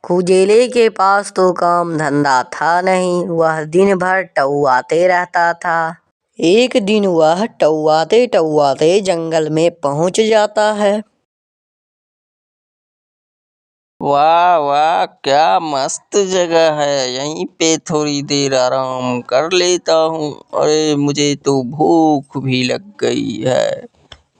खुजेले के पास तो काम धंधा था नहीं, वह दिन भर टौआते रहता था। एक दिन वह टौआते टौआते जंगल में पहुंच जाता है। वाह वाह, क्या मस्त जगह है, यहीं पे थोड़ी देर आराम कर लेता हूँ। अरे मुझे तो भूख भी लग गई है,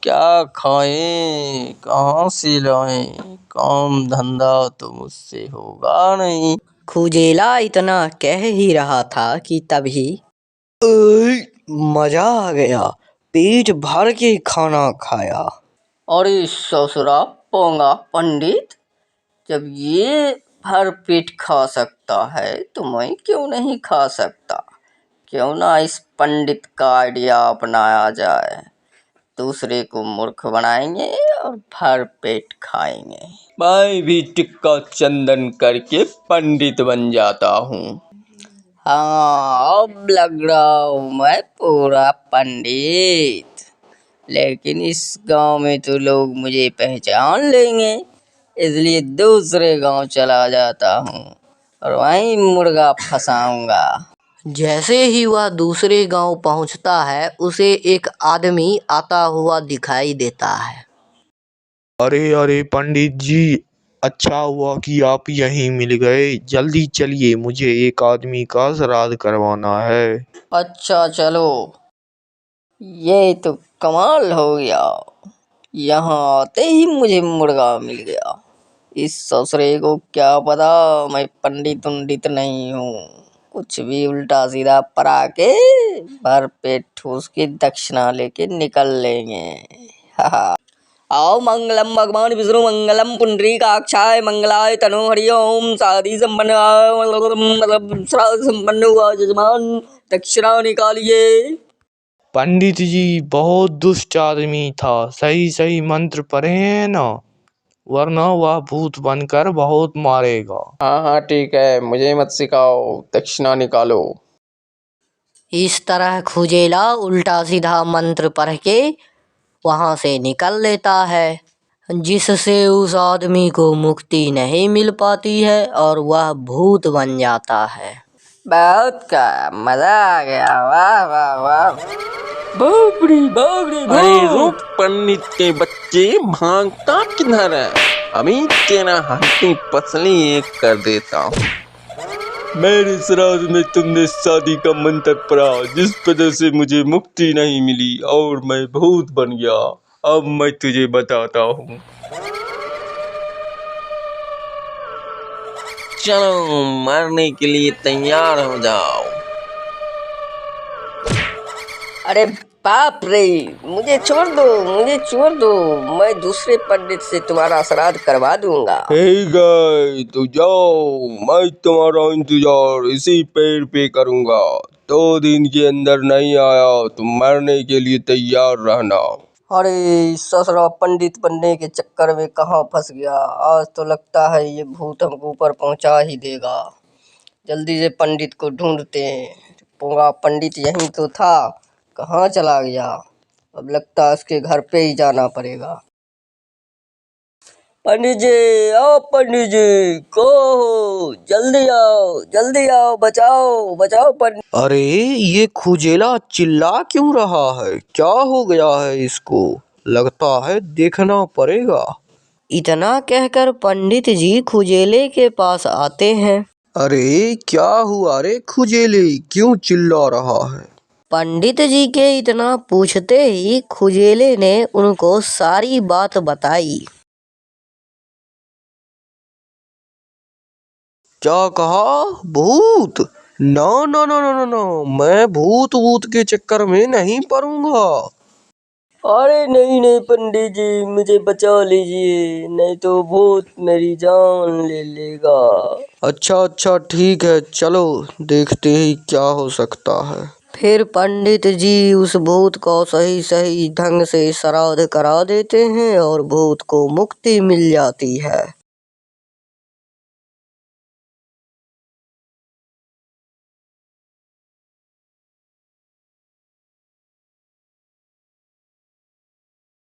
क्या खाएं, कहाँ से लाएं, काम धंधा तो मुझसे होगा नहीं। खुजेला इतना कह ही रहा था कि तभी मजा आ गया, पेट भर के खाना खाया। अरे ससुरा पोंगा पंडित, जब ये भर पेट खा सकता है तो मैं क्यों नहीं खा सकता। क्यों ना इस पंडित का आइडिया अपनाया जाए, दूसरे को मूर्ख बनाएंगे और भर पेट खाएंगे। मैं भी टिक्का चंदन करके पंडित बन जाता हूँ। हाँ, अब लग रहा हूँ मैं पूरा पंडित। लेकिन इस गांव में तो लोग मुझे पहचान लेंगे, इसलिए दूसरे गांव चला जाता हूँ और वहीं मुर्गा फंसाऊंगा। जैसे ही वह दूसरे गांव पहुंचता है, उसे एक आदमी आता हुआ दिखाई देता है। अरे अरे पंडित जी, अच्छा हुआ कि आप यहीं मिल गए। जल्दी चलिए, मुझे एक आदमी का श्राद्ध करवाना है। अच्छा चलो, ये तो कमाल हो गया, यहाँ आते ही मुझे मुर्गा मिल गया। इस ससुरे को क्या पता मैं पंडित उंडित नहीं हूँ, कुछ भी उल्टा सीधा परा के भर पेट ठूस के दक्षिणा लेके निकल लेंगे। आओ मंगलम भगवान विष्णु मंगलम पुंडरीकाक्षाय मंगलाय तनो हरि ओम। शादी संपन्न श्राद्ध संपन्न हुआ जजमान, दक्षिणा निकालिए। पंडित जी बहुत दुष्ट आदमी था, सही सही मंत्र पढ़े हैं ना, वरना वह भूत बनकर बहुत मारेगा। हाँ हाँ ठीक है, मुझे मत सिखाओ, दक्षिणा निकालो। इस तरह खुजेला उल्टा सीधा मंत्र पढ़ के वहां से निकल लेता है, जिससे उस आदमी को मुक्ति नहीं मिल पाती है और वह भूत बन जाता है। बहुत का मजा आ गया, वाह वाह वाह। बाबरी बाबरी, अरे रुक पंडित के बच्चे, भागता किधर है? अभी तेरा हड्डी पसली एक कर देता हूँ। मेरे श्राद्ध में तुमने शादी का मंत्र पढ़ा, जिस वजह से मुझे मुक्ति नहीं मिली और मैं भूत बन गया। अब मैं तुझे बताता हूँ। चलो मरने के लिए तैयार हो जाओ। अरे बाप रे, मुझे छोड़ दो, मुझे छोड़ दो, मैं दूसरे पंडित से तुम्हारा श्राद्ध करवा दूंगा। ठीक है तो जाओ, मैं तुम्हारा इंतजार इसी पेड़ पे करूंगा। 2 दिन के अंदर नहीं आया तो मरने के लिए तैयार रहना। अरे ससुरा पंडित बनने के चक्कर में कहाँ फंस गया, आज तो लगता है ये भूत हमको ऊपर पहुंचा ही देगा। जल्दी से पंडित को ढूंढते हैं। पूरा पंडित यहीं तो था, कहाँ चला गया? अब लगता है उसके घर पे ही जाना पड़ेगा। पंडित जी, आओ पंडित जी, को हो, जल्दी आओ, बचाओ बचाओ पंडित। अरे ये खुजेला चिल्ला क्यों रहा है, क्या हो गया है इसको? लगता है देखना पड़ेगा। इतना कहकर पंडित जी खुजेले के पास आते हैं। अरे क्या हुआ रे खुजेले, क्यों चिल्ला रहा है? पंडित जी के इतना पूछते ही खुजेले ने उनको सारी बात बताई। क्या कहा? भूत? ना ना ना ना ना ना, मैं भूत वूत के चक्कर में नहीं पड़ूंगा। अरे नहीं नहीं पंडित जी, मुझे बचा लीजिए, नहीं तो भूत मेरी जान ले लेगा। अच्छा अच्छा ठीक है, चलो देखते ही क्या हो सकता है। फिर पंडित जी उस भूत को सही सही ढंग से श्राद्ध करा देते हैं और भूत को मुक्ति मिल जाती है।